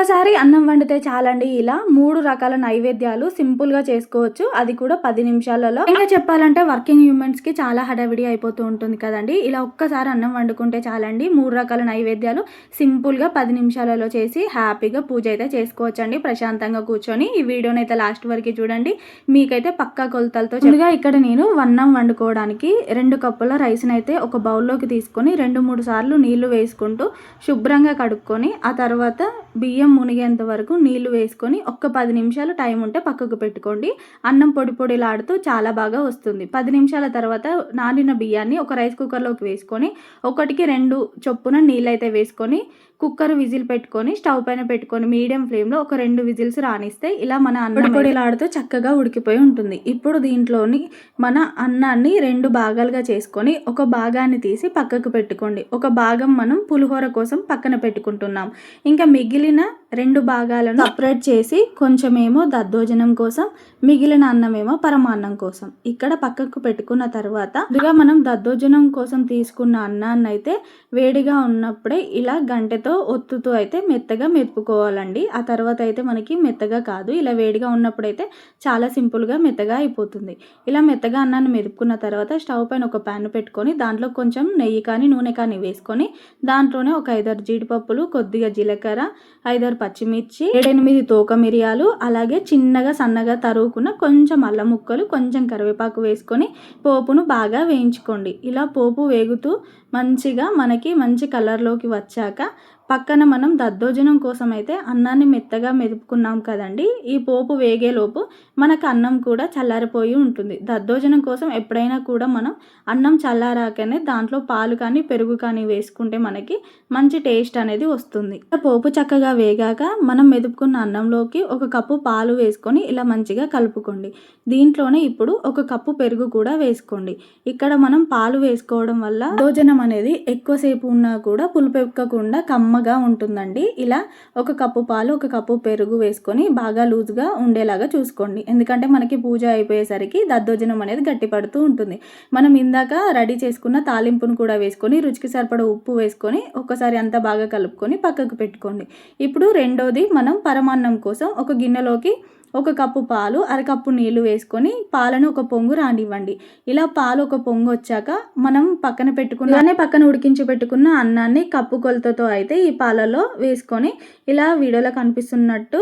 ఒక్కసారి అన్నం వండితే చాలండి. ఇలా 3 రకాల నైవేద్యాలు సింపుల్‌గా చేసుకోవచ్చు. అది కూడా 10 నిమిషాలలో. ఇంకా చెప్పాలంటే వర్కింగ్ హ్యూమన్స్‌కి చాలా హడావిడి అయిపోతూ ఉంటుంది కదండీ! ఇలా ఒక్కసారి అన్నం వండుకుంటే చాలండి. 3 రకాల నైవేద్యాలు సింపుల్‌గా 10 నిమిషాలలో చేసి హ్యాపీగా పూజ అయితే చేసుకోవచ్చండి. ప్రశాంతంగా కూర్చొని ఈ వీడియోని అయితే లాస్ట్ వరకు చూడండి. మీకైతే పక్కా కొలతలతో ముందుగా ఇక్కడ నేను అన్నం వండుకోవడానికి 2 కప్పుల రైస్‌ని అయితే ఒక బౌల్‌లోకి తీసుకొని 2, 3 సార్లు నీళ్లు వేసుకుంటూ శుభ్రంగా కడుక్కొని ఆ తర్వాత బియ్యం మునిగేంత వరకు నీళ్లు వేసుకొని ఒక్క 10 నిమిషాలు టైం ఉంటే పక్కకు పెట్టుకోండి. అన్నం పొడి పొడిలాడుతూ చాలా బాగా వస్తుంది. 10 నిమిషాల తర్వాత నానిన బియ్యాన్ని ఒక రైస్ కుక్కర్లోకి వేసుకొని 1కి 2 చొప్పున నీళ్ళైతే వేసుకొని కుక్కర్ విజిల్ పెట్టుకొని స్టవ్ పైన పెట్టుకొని మీడియం ఫ్లేమ్లో ఒక 2 విజిల్స్ రానిస్తే ఇలా మన అన్నం పొడిలాడుతూ చక్కగా ఉడికిపోయి ఉంటుంది. ఇప్పుడు దీంట్లోని మన అన్నాన్ని 2 భాగాలుగా చేసుకొని ఒక భాగాన్ని తీసి పక్కకు పెట్టుకోండి. ఒక భాగం మనం పులిహోర కోసం పక్కన పెట్టుకుంటున్నాం. ఇంకా మిగిలిన 2 భాగాలను సపరేట్ చేసి కొంచెమేమో దద్దోజనం కోసం, మిగిలిన అన్నమేమో పరమాన్నం కోసం ఇక్కడ పక్కకు పెట్టుకున్న తర్వాత ముందుగా మనం దద్దోజనం కోసం తీసుకున్న అన్నాన్ని అయితే వేడిగా ఉన్నప్పుడే ఇలా గంటెతో ఒత్తుతూ అయితే మెత్తగా మెదుపుకోవాలండి. ఆ తర్వాత అయితే మనకి మెత్తగా కాదు, ఇలా వేడిగా ఉన్నప్పుడైతే చాలా సింపుల్గా మెత్తగా అయిపోతుంది. ఇలా మెత్తగా అన్నాన్ని మెదుపుకున్న తర్వాత స్టవ్ పైన ఒక ప్యాన్ పెట్టుకొని దాంట్లో కొంచెం నెయ్యి కానీ నూనె కానీ వేసుకొని దాంట్లోనే ఒక 5-6 జీడిపప్పులు, కొద్దిగా జీలకర్ర, 5-6 పచ్చిమిర్చి, 7-8 తోక మిరియాలు, అలాగే చిన్నగా సన్నగా తరుగుకున్న కొంచెం అల్లం ముక్కలు, కొంచెం కరివేపాకు వేసుకొని పోపును బాగా వేయించుకోండి. ఇలా పోపు వేగుతూ మంచిగా మనకి మంచి కలర్లోకి వచ్చాక పక్కన మనం దద్దోజనం కోసం అయితే అన్నాన్ని మెత్తగా మెదుపుకున్నాం కదండి. ఈ పోపు వేగేలోపు మనకు అన్నం కూడా చల్లారిపోయి ఉంటుంది. దద్దోజనం కోసం ఎప్పుడైనా కూడా మనం అన్నం చల్లారాకనే దాంట్లో పాలు కానీ పెరుగు కానీ వేసుకుంటే మనకి మంచి టేస్ట్ అనేది వస్తుంది. పోపు చక్కగా వేగాక మనం మెదుపుకున్న అన్నంలోకి 1 కప్పు పాలు వేసుకొని ఇలా మంచిగా కలుపుకోండి. దీంట్లోనే ఇప్పుడు 1 కప్పు పెరుగు కూడా వేసుకోండి. ఇక్కడ మనం పాలు వేసుకోవడం వల్ల దద్దోజనం అనేది ఎక్కువసేపు ఉన్నా కూడా పులుపు ఎక్కకుండా కమ్మగా ఉంటుందండి. ఇలా 1 కప్పు పాలు, 1 కప్పు పెరుగు వేసుకొని బాగా లూజ్గా ఉండేలాగా చూసుకోండి. ఎందుకంటే మనకి పూజ అయిపోయేసరికి దద్దోజనం అనేది గట్టిపడుతూ ఉంటుంది. మనం ఇందాక రెడీ చేసుకున్న తాలింపును కూడా వేసుకొని రుచికి సరిపడ ఉప్పు వేసుకొని ఒకసారి అంతా బాగా కలుపుకొని పక్కకు పెట్టుకోండి. ఇప్పుడు రెండోది మనం పరమాన్నం కోసం ఒక గిన్నెలోకి 1 కప్పు పాలు, 1/2 కప్పు నీళ్లు వేసుకొని పాలను ఒక పొంగు రానివ్వండి. ఇలా పాలు ఒక పొంగు వచ్చాక మనం పక్కన ఉడికించి పెట్టుకున్న అన్నాన్ని కప్పు కొలతతో అయితే ఈ పాలలో వేసుకొని ఇలా వీడియోలో కనిపిస్తున్నట్టు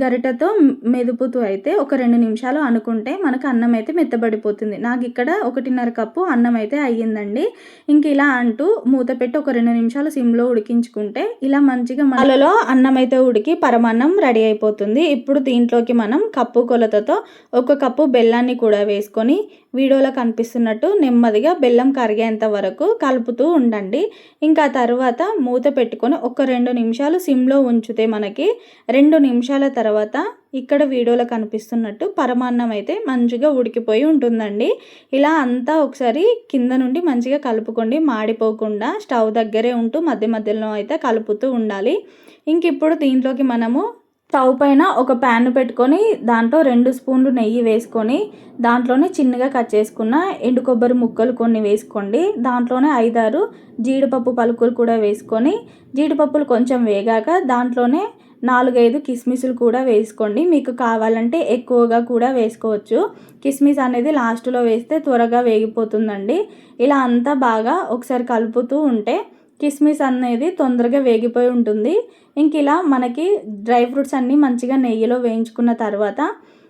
గరిటెతో మెదుపుతూ అయితే ఒక 2 నిమిషాలు అనుకుంటే మనకు అన్నం అయితే మెత్తబడిపోతుంది. నాకు ఇక్కడ 1.5 కప్పు అన్నం అయితే అయ్యిందండి. ఇంక ఇలా అంటూ మూత పెట్టి ఒక 2 నిమిషాలు సిమ్లో ఉడికించుకుంటే ఇలా మంచిగా పాలలో అన్నం అయితే ఉడికి పరమాన్నం రెడీ అయిపోతుంది. ఇప్పుడు దీంట్లోకి మనం కప్పు కొలతతో 1 కప్పు బెల్లాన్ని కూడా వేసుకొని వీడియోలో కనిపిస్తున్నట్టు నెమ్మదిగా బెల్లం కరిగేంత వరకు కలుపుతూ ఉండండి. ఇంకా తర్వాత మూత పెట్టుకొని ఒక 2 నిమిషాలు సిమ్లో ఉంచితే మనకి 2 నిమిషాల తర్వాత ఇక్కడ వీడియోలో కనిపిస్తున్నట్టు పరమాన్నం అయితే మంచిగా ఉడికిపోయి ఉంటుందండి. ఇలా అంతా ఒకసారి కింద నుండి మంచిగా కలుపుకోండి, మాడిపోకుండా స్టవ్ దగ్గరే ఉంటూ మధ్య మధ్యలో అయితే కలుపుతూ ఉండాలి. ఇంక ఇప్పుడు దీంట్లోకి మనము స్టవ్ పైన ఒక ప్యాన్ పెట్టుకొని దాంట్లో 2 స్పూన్లు నెయ్యి వేసుకొని దాంట్లోనే చిన్నగా కట్ చేసుకున్న ఎండు కొబ్బరి ముక్కలు కొన్ని వేసుకోండి. దాంట్లోనే 5-6 జీడిపప్పు పలుకులు కూడా వేసుకొని జీడిపప్పులు కొంచెం వేగాక దాంట్లోనే 4-5 కిస్మిస్లు కూడా వేసుకోండి. మీకు కావాలంటే ఎక్కువగా కూడా వేసుకోవచ్చు. కిస్మిస్ అనేది లాస్ట్లో వేస్తే త్వరగా వేగిపోతుందండి. ఇలా అంతా బాగా ఒకసారి కలుపుతూ ఉంటే కిస్మిస్ అనేది తొందరగా వేగిపోయి ఉంటుంది. ఇంక ఇలా మనకి డ్రై ఫ్రూట్స్ అన్నీ మంచిగా నెయ్యిలో వేయించుకున్న తర్వాత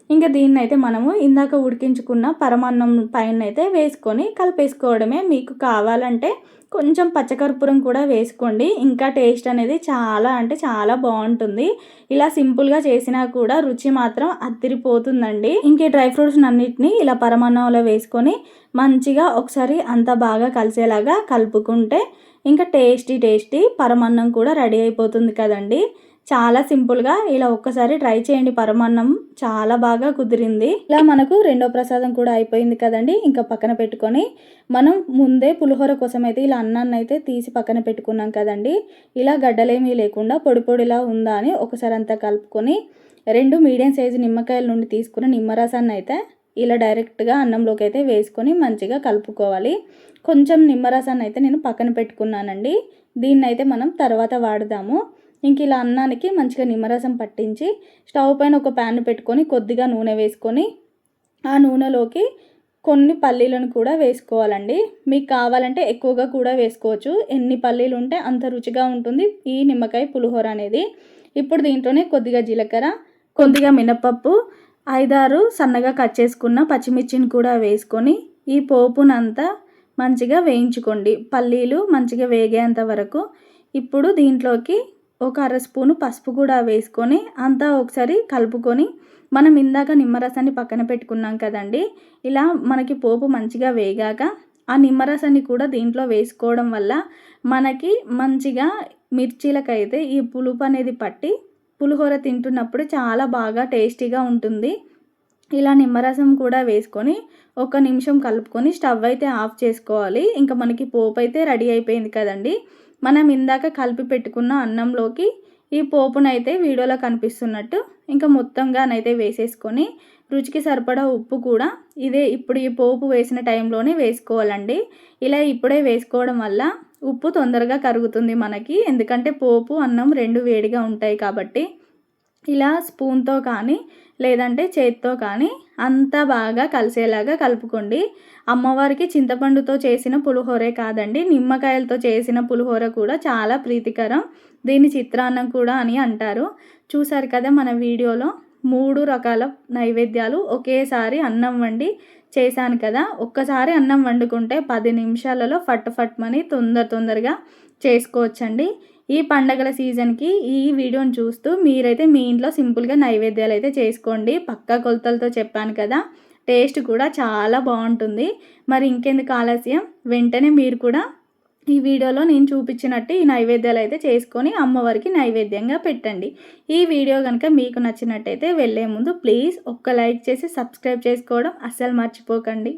ఇంకా దీన్ని అయితే మనము ఇందాక ఉడికించుకున్న పరమాన్నం పైన అయితే వేసుకొని కలిపేసుకోవడమే. మీకు కావాలంటే కొంచెం పచ్చకర్పూరం కూడా వేసుకోండి. ఇంకా టేస్ట్ అనేది చాలా అంటే చాలా బాగుంటుంది. ఇలా సింపుల్గా చేసినా కూడా రుచి మాత్రం అదిరిపోతుందండి. ఇంక డ్రై ఫ్రూట్స్ అన్నిటిని ఇలా పరమాన్నంలో వేసుకొని మంచిగా ఒకసారి అంతా బాగా కలిసేలాగా కలుపుకుంటే ఇంకా టేస్టీ పరమాన్నం కూడా రెడీ అయిపోతుంది కదండి. చాలా సింపుల్గా ఇలా ఒక్కసారి ట్రై చేయండి. పరమాన్నం చాలా బాగా కుదిరింది. ఇలా మనకు రెండో ప్రసాదం కూడా అయిపోయింది కదండి. ఇంకా పక్కన పెట్టుకొని మనం ముందే పులిహోర కోసం అయితే ఇలా అన్నాన్ని అయితే తీసి పక్కన పెట్టుకున్నాం కదండి. ఇలా గడ్డలేమీ లేకుండా పొడి పొడిలా ఉందా అని ఒకసారి అంతా కలుపుకొని 2 మీడియం సైజు నిమ్మకాయల నుండి తీసుకున్న నిమ్మరసాన్ని అయితే ఇలా డైరెక్ట్గా అన్నంలోకి అయితే వేసుకొని మంచిగా కలుపుకోవాలి. కొంచెం నిమ్మరసాన్ని అయితే నేను పక్కన పెట్టుకున్నానండి. దీన్ని అయితే మనం తర్వాత వాడదాము. ఇంక ఇలా అన్నానికి మంచిగా నిమ్మరసం పట్టించి స్టవ్ పైన ఒక ప్యాన్ పెట్టుకొని కొద్దిగా నూనె వేసుకొని ఆ నూనెలోకి కొన్ని పల్లీలను కూడా వేసుకోవాలండి. మీకు కావాలంటే ఎక్కువగా కూడా వేసుకోవచ్చు. ఎన్ని పల్లీలు ఉంటే అంత రుచిగా ఉంటుంది ఈ నిమ్మకాయ పులిహోర అనేది. ఇప్పుడు దీంట్లోనే కొద్దిగా జీలకర్ర, కొద్దిగా మినపప్పు, 5-6 సన్నగా కట్ చేసుకున్న పచ్చిమిర్చిని కూడా వేసుకొని ఈ పోపునంతా మంచిగా వేయించుకోండి. పల్లీలు మంచిగా వేగేంత వరకు. ఇప్పుడు దీంట్లోకి ఒక అర స్పూను పసుపు కూడా వేసుకొని అంతా ఒకసారి కలుపుకొని మనం ఇందాక నిమ్మరసాన్ని పక్కన పెట్టుకున్నాం కదండి. ఇలా మనకి పోపు మంచిగా వేగాక ఆ నిమ్మరసాన్ని కూడా దీంట్లో వేసుకోవడం వల్ల మనకి మంచిగా మిర్చీలకైతే ఈ పులుపు అనేది పట్టి పులిహోర తింటున్నప్పుడు చాలా బాగా టేస్టీగా ఉంటుంది. ఇలా నిమ్మరసం కూడా వేసుకొని ఒక నిమిషం కలుపుకొని స్టవ్ అయితే ఆఫ్ చేసుకోవాలి. ఇంకా మనకి పోపు అయితే రెడీ అయిపోయింది కదండి. మనం ఇందాక కలిపి పెట్టుకున్న అన్నంలోకి ఈ పోపునైతే వీడియోలో కనిపిస్తున్నట్టు ఇంకా మొత్తంగానైతే వేసేసుకొని రుచికి సరిపడా ఉప్పు కూడా ఇప్పుడు ఈ పోపు వేసిన టైంలోనే వేసుకోవాలండి. ఇలా ఇప్పుడే వేసుకోవడం వల్ల ఉప్పు తొందరగా కరుగుతుంది మనకి. ఎందుకంటే పోపు అన్నం 2 వేడిగా ఉంటాయి కాబట్టి. ఇలా స్పూన్తో కానీ లేదంటే చేత్తో కానీ అంతా బాగా కలిసేలాగా కలుపుకోండి. అమ్మవారికి చింతపండుతో చేసిన పులిహోరే కాదండి, నిమ్మకాయలతో చేసిన పులిహోర కూడా చాలా ప్రీతికరం. దీన్ని చిత్రాన్నం కూడా అని అంటారు. చూసారు కదా మన వీడియోలో 3 రకాల నైవేద్యాలు ఒకేసారి అన్నం వండి చేశాను కదా. ఒక్కసారి అన్నం వండుకుంటే 10 నిమిషాలలో ఫట్మని తొందరగా చేసుకోవచ్చండి. ఈ పండగల సీజన్కి ఈ వీడియోని చూస్తూ మీరైతే మీ ఇంట్లో సింపుల్గా నైవేద్యాలు అయితే చేసుకోండి. పక్కా కొలతలతో చెప్పాను కదా. టేస్ట్ కూడా చాలా బాగుంటుంది. మరి ఇంకెందుకు ఆలస్యం, వెంటనే మీరు కూడా ఈ వీడియోలో నేను చూపించినట్టు ఈ నైవేద్యాలు అయితే చేసుకొని అమ్మవారికి నైవేద్యంగా పెట్టండి. ఈ వీడియో కనుక మీకు నచ్చినట్టయితే వెళ్ళే ముందు ప్లీజ్ ఒక్క లైక్ చేసి సబ్స్క్రైబ్ చేసుకోవడం అస్సలు మర్చిపోకండి.